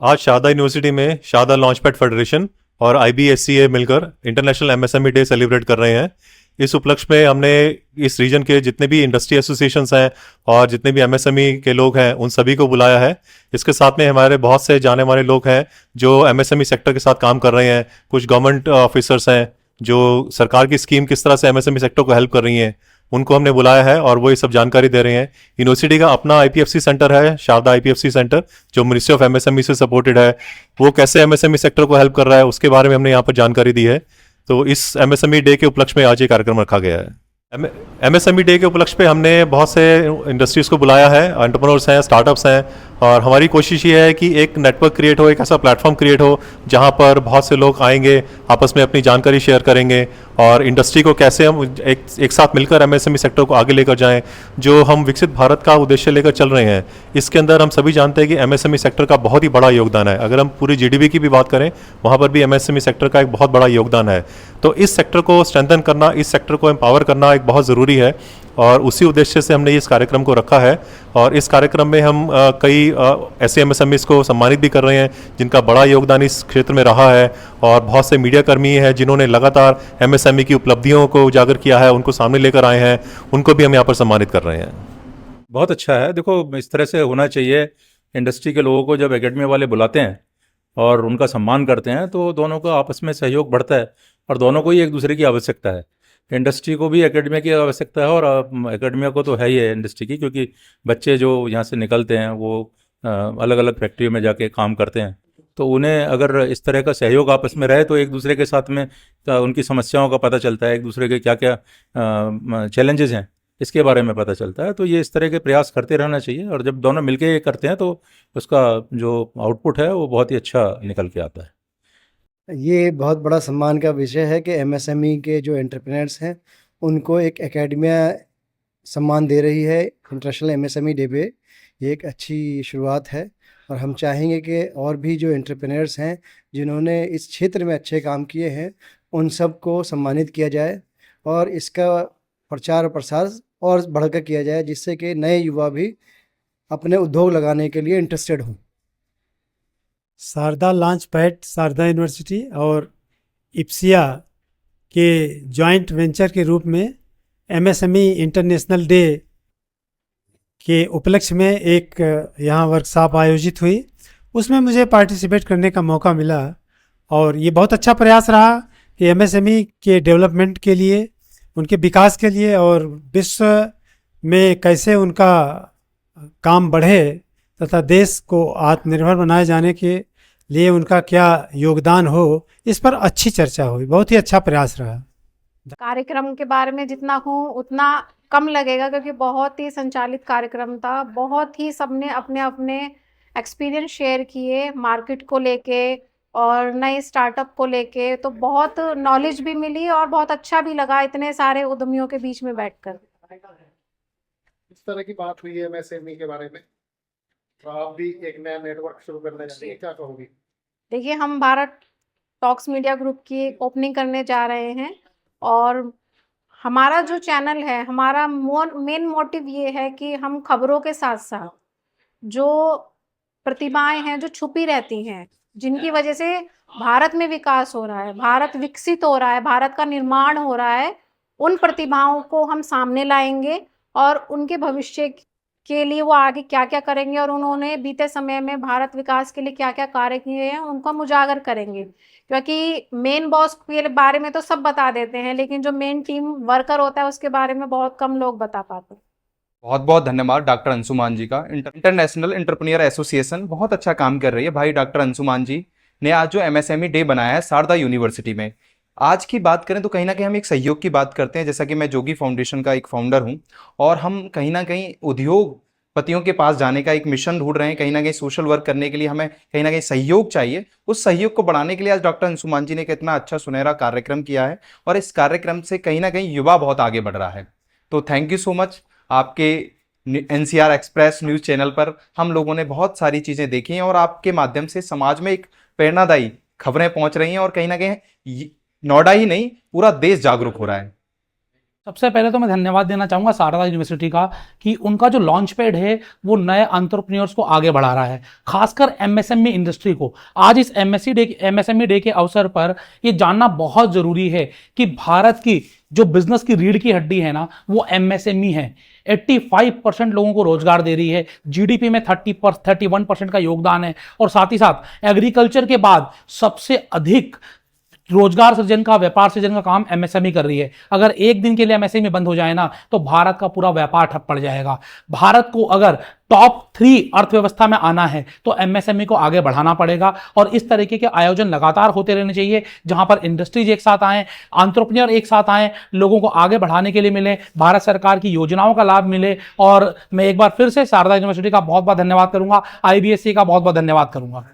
आज शारदा यूनिवर्सिटी में Sharda launchpad federation और आईबीएससीए मिलकर इंटरनेशनल एमएसएमई डे सेलिब्रेट कर रहे हैं। इस उपलक्ष्य में हमने इस रीजन के जितने भी इंडस्ट्री एसोसिएशंस हैं और जितने भी एमएसएमई के लोग हैं उन सभी को बुलाया है। इसके साथ में हमारे बहुत से जाने माने लोग हैं जो एमएसएमई सेक्टर के साथ काम कर रहे हैं। कुछ गवर्नमेंट ऑफिसर्स हैं जो सरकार की स्कीम किस तरह से एमएसएमई सेक्टर को हेल्प कर रही हैं, उनको हमने बुलाया है और वो ये सब जानकारी दे रहे हैं। यूनिवर्सिटी का अपना आईपीएफसी सेंटर है, शारदा आईपीएफसी सेंटर, जो मिनिस्ट्री ऑफ एमएसएमई से सपोर्टेड है। वो कैसे एमएसएमई सेक्टर को हेल्प कर रहा है उसके बारे में हमने यहाँ पर जानकारी दी है। तो इस एमएसएमई डे के उपलक्ष्य में आज ये कार्यक्रम रखा गया है। एमएसएमई डे के उपलक्ष्य पे हमने बहुत से इंडस्ट्रीज़ को बुलाया है, एंटरप्रेन्योर्स हैं, स्टार्टअप्स हैं, और हमारी कोशिश ये है कि एक नेटवर्क क्रिएट हो, एक ऐसा प्लेटफॉर्म क्रिएट हो जहां पर बहुत से लोग आएंगे, आपस में अपनी जानकारी शेयर करेंगे और इंडस्ट्री को कैसे हम एक साथ मिलकर एमएसएमई सेक्टर को आगे लेकर जाएं, जो हम विकसित भारत का उद्देश्य लेकर चल रहे हैं। इसके अंदर हम सभी जानते हैं कि एमएसएमई सेक्टर का बहुत ही बड़ा योगदान है। अगर हम पूरी जीडीपी की भी बात करें वहाँ पर भी एमएसएमई सेक्टर का एक बहुत बड़ा योगदान है। तो इस सेक्टर को स्ट्रेंथन करना, इस सेक्टर को एम्पावर करना एक बहुत ज़रूरी है और उसी उद्देश्य से हमने इस कार्यक्रम को रखा है। और इस कार्यक्रम में हम कई ऐसे एमएसएमईज को सम्मानित भी कर रहे हैं जिनका बड़ा योगदान इस क्षेत्र में रहा है, और बहुत से मीडिया कर्मी हैं जिन्होंने लगातार एमएसएमई की उपलब्धियों को उजागर किया है, उनको सामने लेकर आए हैं, उनको भी हम यहाँ पर सम्मानित कर रहे हैं। बहुत अच्छा है। देखो, इस तरह से होना चाहिए। इंडस्ट्री के लोगों को जब एकेडमी वाले बुलाते हैं और उनका सम्मान करते हैं तो दोनों का आपस में सहयोग बढ़ता है और दोनों को ही एक दूसरे की आवश्यकता है। इंडस्ट्री को भी एकेडमिया की आवश्यकता है और एकेडमिया को तो है ही है इंडस्ट्री की, क्योंकि बच्चे जो यहाँ से निकलते हैं वो अलग अलग फैक्ट्रियों में जाके काम करते हैं। तो उन्हें अगर इस तरह का सहयोग आपस में रहे तो एक दूसरे के साथ में उनकी समस्याओं का पता चलता है, एक दूसरे के क्या क्या चैलेंजेस हैं इसके बारे में पता चलता है। तो ये इस तरह के प्रयास करते रहना चाहिए और जब दोनों मिलके ये करते हैं तो उसका जो आउटपुट है वो बहुत ही अच्छा निकल के आता है। ये बहुत बड़ा सम्मान का विषय है कि एमएसएमई के जो एंटरप्रेन्योर्स हैं उनको एक एकेडमिया सम्मान दे रही है इंटरनेशनल एमएसएमई डे पे। ये एक अच्छी शुरुआत है और हम चाहेंगे कि और भी जो एंटरप्रेन्योर्स हैं जिन्होंने इस क्षेत्र में अच्छे काम किए हैं उन सब को सम्मानित किया जाए और इसका प्रचार और प्रसार और बढ़कर किया जाए, जिससे कि नए युवा भी अपने उद्योग लगाने के लिए इंटरेस्टेड हों। Sharda launch pad, Sharda university और इप्सिया के जॉइंट वेंचर के रूप में एमएसएमई इंटरनेशनल डे के उपलक्ष्य में एक यहाँ वर्कशॉप आयोजित हुई। उसमें मुझे पार्टिसिपेट करने का मौका मिला और ये बहुत अच्छा प्रयास रहा कि एमएसएमई के डेवलपमेंट के लिए, उनके विकास के लिए और विश्व में कैसे उनका काम बढ़े तथा देश को आत्मनिर्भर बनाए जाने के लिए उनका क्या योगदान हो, इस पर अच्छी चर्चा हुई। बहुत ही अच्छा प्रयास रहा। कार्यक्रम के बारे में जितना हो उतना कम लगेगा क्योंकि बहुत ही संचालित कार्यक्रम था। बहुत ही सबने अपने अपने एक्सपीरियंस शेयर किए मार्केट को लेके और नए स्टार्टअप को लेके, तो बहुत नॉलेज भी मिली और बहुत अच्छा भी लगा इतने सारे उद्यमियों के बीच में बैठकर। इस तरह की बात हुई है एमएसएमई के बारे में, तो आप भी एक नया नेटवर्क शुरू करना चाहिए, क्या कहोगी? देखिए, हम भारत टॉक्स मीडिया ग्रुप की ओपनिंग करने जा रहे हैं और हमारा जो चैनल है, हमारा मेन मोटिव ये है कि हम खबरों के साथ साथ जो प्रतिभाएं हैं जो छुपी रहती हैं, जिनकी वजह से भारत में विकास हो रहा है, भारत विकसित हो रहा है, भारत का निर्माण हो रहा है, उन प्रतिभाओं को हम सामने लाएंगे और उनके भविष्य के लिए वो आगे क्या क्या करेंगे और उन्होंने बीते समय में भारत विकास के लिए क्या क्या कार्य किए हैं उनको हम उजागर करेंगे। क्योंकि मेन बॉस के बारे में तो सब बता देते हैं, लेकिन जो मेन टीम वर्कर होता है उसके बारे में बहुत कम लोग बता पाते हैं। बहुत बहुत धन्यवाद डॉक्टर अंशुमान जी का। इंटरनेशनल एंटरप्रेन्योर एसोसिएशन बहुत अच्छा काम कर रही है। भाई डॉक्टर अंशुमान जी ने आज जो एमएसएमई डे बनाया है शारदा यूनिवर्सिटी में, आज की बात करें तो कहीं ना कहीं हम एक सहयोग की बात करते हैं। जैसा कि मैं जोगी फाउंडेशन का एक फाउंडर हूं और हम कहीं ना कहीं उद्योगपतियों के पास जाने का एक मिशन ढूंढ रहे हैं। कहीं ना कहीं सोशल वर्क करने के लिए हमें कहीं ना कहीं सहयोग चाहिए। उस सहयोग को बढ़ाने के लिए आज डॉक्टर अंशुमान जी ने एक इतना अच्छा सुनहरा कार्यक्रम किया है और इस कार्यक्रम से कहीं ना कहीं युवा बहुत आगे बढ़ रहा है। तो थैंक यू सो मच। आपके एनसीआर एक्सप्रेस न्यूज़ चैनल पर हम लोगों ने बहुत सारी चीज़ें देखी हैं और आपके माध्यम से समाज में एक प्रेरणादायी खबरें पहुंच रही हैं और कहीं ना कहीं नोएडा ही नहीं पूरा देश जागरूक हो रहा है। सबसे पहले तो मैं धन्यवाद देना चाहूँगा शारदा यूनिवर्सिटी का कि उनका जो लॉन्च पैड है वो नए एंटरप्रेन्योर्स को आगे बढ़ा रहा है, खासकर एमएसएमई इंडस्ट्री को। आज इस एमएसएमई डे के अवसर पर ये जानना बहुत ज़रूरी है कि भारत की जो बिजनेस की रीढ़ की हड्डी है ना, वो एमएसएमई है। 85% लोगों को रोजगार दे रही है, जीडीपी में 31% का योगदान है, और साथ ही साथ एग्रीकल्चर के बाद सबसे अधिक रोजगार सृजन का, व्यापार सृजन का काम एमएसएमई कर रही है। अगर एक दिन के लिए एमएसएमई बंद हो जाए ना, तो भारत का पूरा व्यापार ठप पड़ जाएगा। भारत को अगर टॉप 3 अर्थव्यवस्था में आना है तो एमएसएमई को आगे बढ़ाना पड़ेगा, और इस तरीके के आयोजन लगातार होते रहने चाहिए, जहां पर इंडस्ट्रीज एक साथ आए, एंटरप्रेन्योर एक साथ आए, लोगों को आगे बढ़ाने के लिए मिले, भारत सरकार की योजनाओं का लाभ मिले। और मैं एक बार फिर से शारदा यूनिवर्सिटी का बहुत बहुत धन्यवाद करूंगा, आईबीएससी का बहुत बहुत धन्यवाद करूंगा।